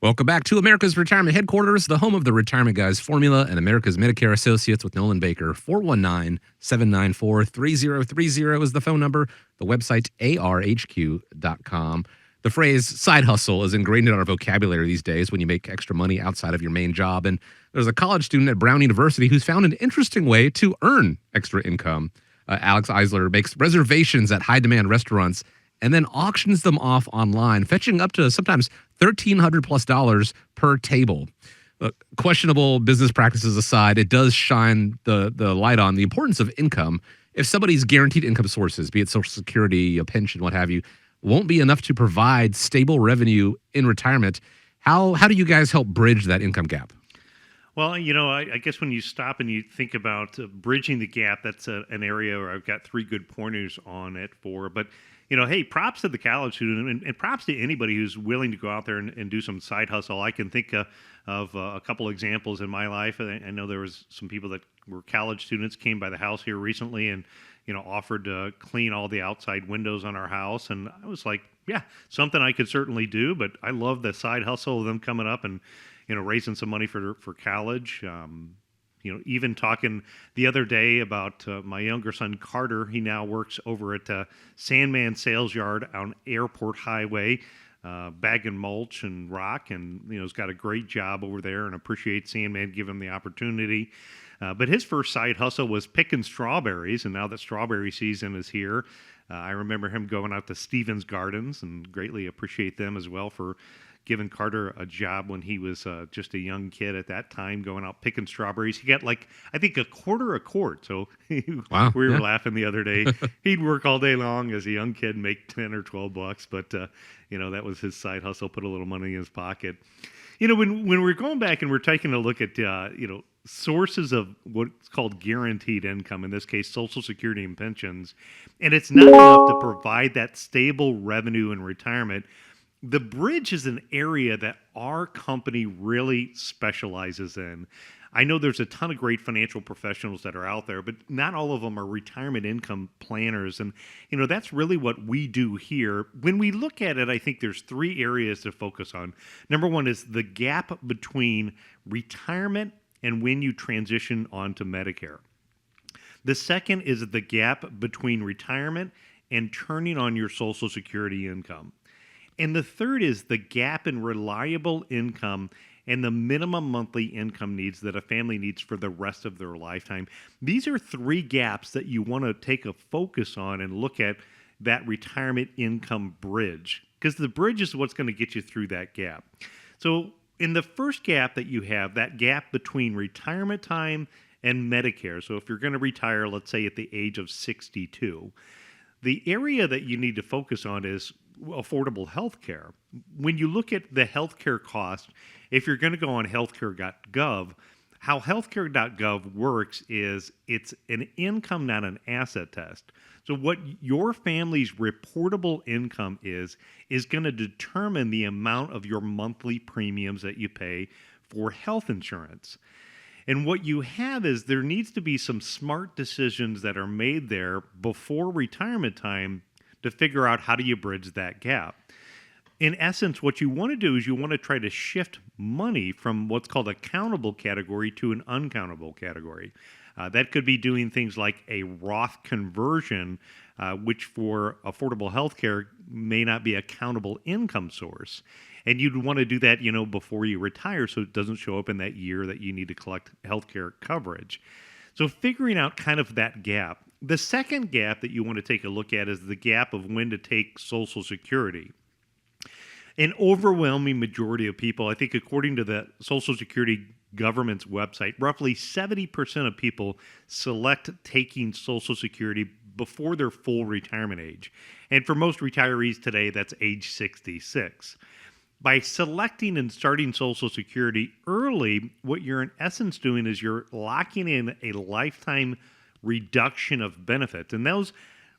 Welcome back to America's Retirement Headquarters, the home of the Retirement Guys formula and America's Medicare Associates with Nolan Baker. 419-794-3030 is the phone number. The website, arhq.com. The phrase side hustle is ingrained in our vocabulary these days when you make extra money outside of your main job. And there's a college student at Brown University who's found an interesting way to earn extra income. Alex Eisler makes reservations at high-demand restaurants and then auctions them off online, fetching up to sometimes $1,300+ per table. Questionable business practices aside, it does shine the light on the importance of income. If somebody's guaranteed income sources, be it Social Security, a pension, what have you, won't be enough to provide stable revenue in retirement, how do you guys help bridge that income gap? Well, I guess when you stop and you think about bridging the gap, that's an area where I've got three good pointers on it for. But, hey, props to the college student and props to anybody who's willing to go out there and do some side hustle. I can think of a couple examples in my life. I know there was some people that were college students came by the house here recently and, offered to clean all the outside windows on our house. And I was like, yeah, something I could certainly do. But I love the side hustle of them coming up and raising some money for college. Even talking the other day about my younger son, Carter. He now works over at Sandman Sales Yard on Airport Highway, bagging mulch and rock. And, he's got a great job over there and appreciates Sandman giving him the opportunity. But his first side hustle was picking strawberries. And now that strawberry season is here, I remember him going out to Stevens Gardens and greatly appreciate them as well for giving Carter a job when he was just a young kid at that time, going out picking strawberries. He got I think a quarter a quart. So Wow, we were yeah. laughing the other day. He'd work all day long as a young kid, make 10 or 12 bucks. But, that was his side hustle, put a little money in his pocket. When we're going back and we're taking a look at, sources of what's called guaranteed income, in this case, Social Security and pensions, and it's not enough to provide that stable revenue in retirement. The bridge is an area that our company really specializes in. I know there's a ton of great financial professionals that are out there, but not all of them are retirement income planners. And, that's really what we do here. When we look at it, I think there's three areas to focus on. Number one is the gap between retirement and when you transition onto Medicare. The second is the gap between retirement and turning on your Social Security income. And the third is the gap in reliable income and the minimum monthly income needs that a family needs for the rest of their lifetime. These are three gaps that you want to take a focus on and look at that retirement income bridge, because the bridge is what's going to get you through that gap. So in the first gap that you have, that gap between retirement time and Medicare. So if you're going to retire, let's say at the age of 62, the area that you need to focus on is affordable health care. When you look at the healthcare cost, if you're going to go on healthcare.gov, how healthcare.gov works is it's an income, not an asset test. So what your family's reportable income is going to determine the amount of your monthly premiums that you pay for health insurance. And what you have is there needs to be some smart decisions that are made there before retirement time to figure out how do you bridge that gap. In essence, what you want to do is you want to try to shift money from what's called a countable category to an uncountable category. That could be doing things like a Roth conversion, which for affordable health care may not be a countable income source. And you'd want to do that, before you retire so it doesn't show up in that year that you need to collect healthcare coverage. So figuring out kind of that gap. The second gap that you want to take a look at is the gap of when to take Social Security. An overwhelming majority of people, I think according to the Social Security government's website, roughly 70% of people select taking Social Security before their full retirement age. And for most retirees today, that's age 66. By selecting and starting Social Security early, what you're in essence doing is you're locking in a lifetime reduction of benefits. And those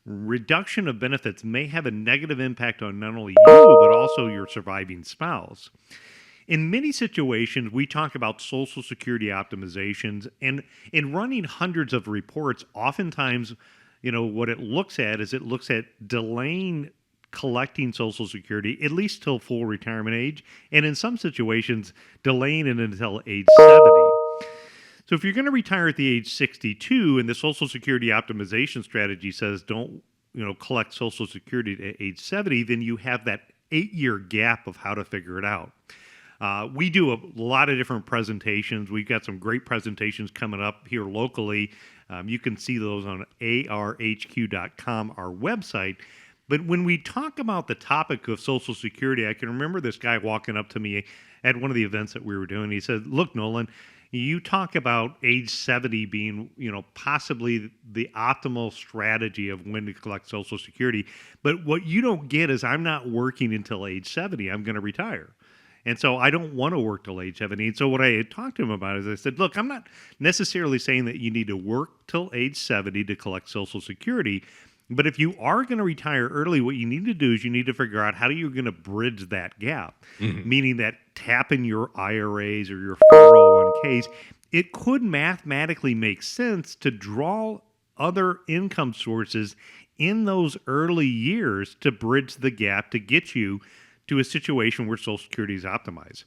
reduction of benefits may have a negative impact on not only you, but also your surviving spouse. In many situations, we talk about Social Security optimizations, and in running hundreds of reports, oftentimes, what it looks at is it looks at delaying collecting Social Security at least till full retirement age, and in some situations, delaying it until age 70. So if you're going to retire at the age 62 and the Social Security optimization strategy says don't, collect Social Security at age 70, then you have that 8-year gap of how to figure it out. We do a lot of different presentations. We've got some great presentations coming up here locally. You can see those on arhq.com, our website. But when we talk about the topic of Social Security, I can remember this guy walking up to me at one of the events that we were doing. He said, "Look, Nolan, you talk about age 70 being, possibly the optimal strategy of when to collect Social Security. But what you don't get is I'm not working until age 70. I'm going to retire. And so I don't want to work till age 70. And so what I had talked to him about is I said, look, I'm not necessarily saying that you need to work till age 70 to collect Social Security. But if you are going to retire early, what you need to do is you need to figure out how you're going to bridge that gap, meaning that tapping your IRAs or your 401ks, it could mathematically make sense to draw other income sources in those early years to bridge the gap to get you to a situation where Social Security is optimized.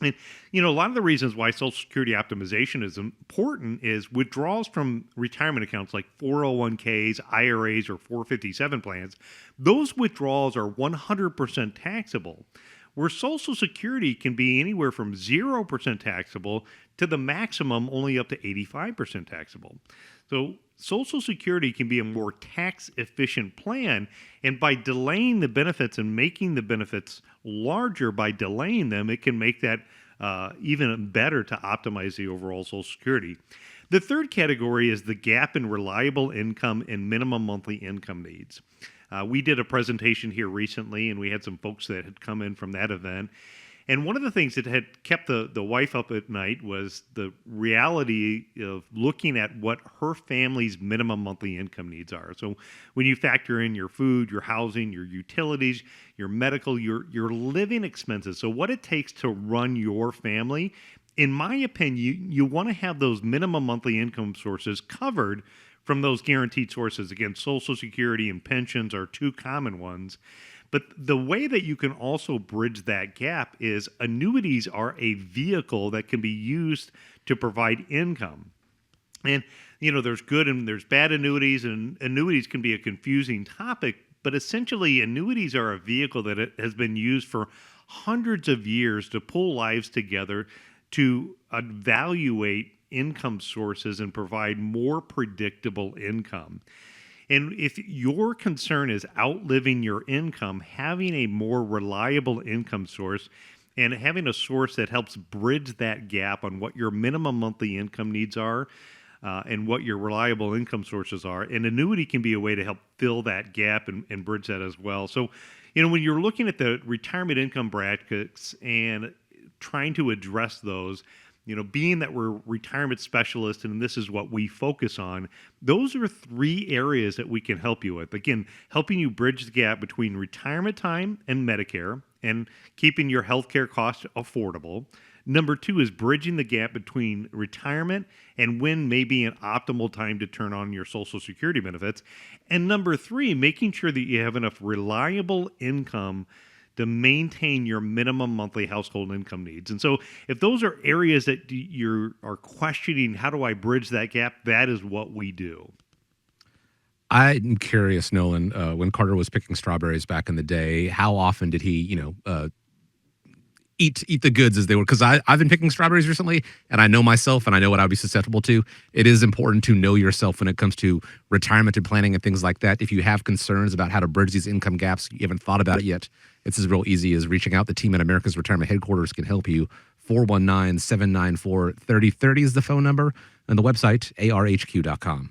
And, a lot of the reasons why Social Security optimization is important is withdrawals from retirement accounts like 401ks, IRAs, or 457 plans. Those withdrawals are 100% taxable, where Social Security can be anywhere from 0% taxable to the maximum only up to 85% taxable. So Social Security can be a more tax-efficient plan, and by delaying the benefits and making the benefits larger by delaying them, it can make that even better to optimize the overall Social Security. The third category is the gap in reliable income and minimum monthly income needs. We did a presentation here recently, and we had some folks that had come in from that event. And one of the things that had kept the wife up at night was the reality of looking at what her family's minimum monthly income needs are. So when you factor in your food, your housing, your utilities, your medical, your living expenses, so what it takes to run your family, in my opinion, you want to have those minimum monthly income sources covered from those guaranteed sources. Again, Social Security and pensions are two common ones. But the way that you can also bridge that gap is annuities are a vehicle that can be used to provide income. And, there's good and there's bad annuities, and annuities can be a confusing topic, but essentially annuities are a vehicle that has been used for hundreds of years to pull lives together to evaluate income sources and provide more predictable income. And if your concern is outliving your income, having a more reliable income source and having a source that helps bridge that gap on what your minimum monthly income needs are and what your reliable income sources are, an annuity can be a way to help fill that gap and bridge that as well. So, when you're looking at the retirement income brackets and trying to address those, being that we're retirement specialists and this is what we focus on, those are three areas that we can help you with. Again, helping you bridge the gap between retirement time and Medicare and keeping your healthcare costs affordable. Number two is bridging the gap between retirement and when may be an optimal time to turn on your Social Security benefits. And number three, making sure that you have enough reliable income to maintain your minimum monthly household income needs. And so if those are areas that you are questioning, how do I bridge that gap? That is what we do. I'm curious, Nolan, when Carter was picking strawberries back in the day, how often did he, eat the goods as they were? Because I've been picking strawberries recently, and I know myself, and I know what I'd be susceptible to. It is important to know yourself when it comes to retirement and planning and things like that. If you have concerns about how to bridge these income gaps, you haven't thought about it yet, it's as real easy as reaching out. The team at America's Retirement Headquarters can help you. 419-794-3030 is the phone number, and the website, arhq.com.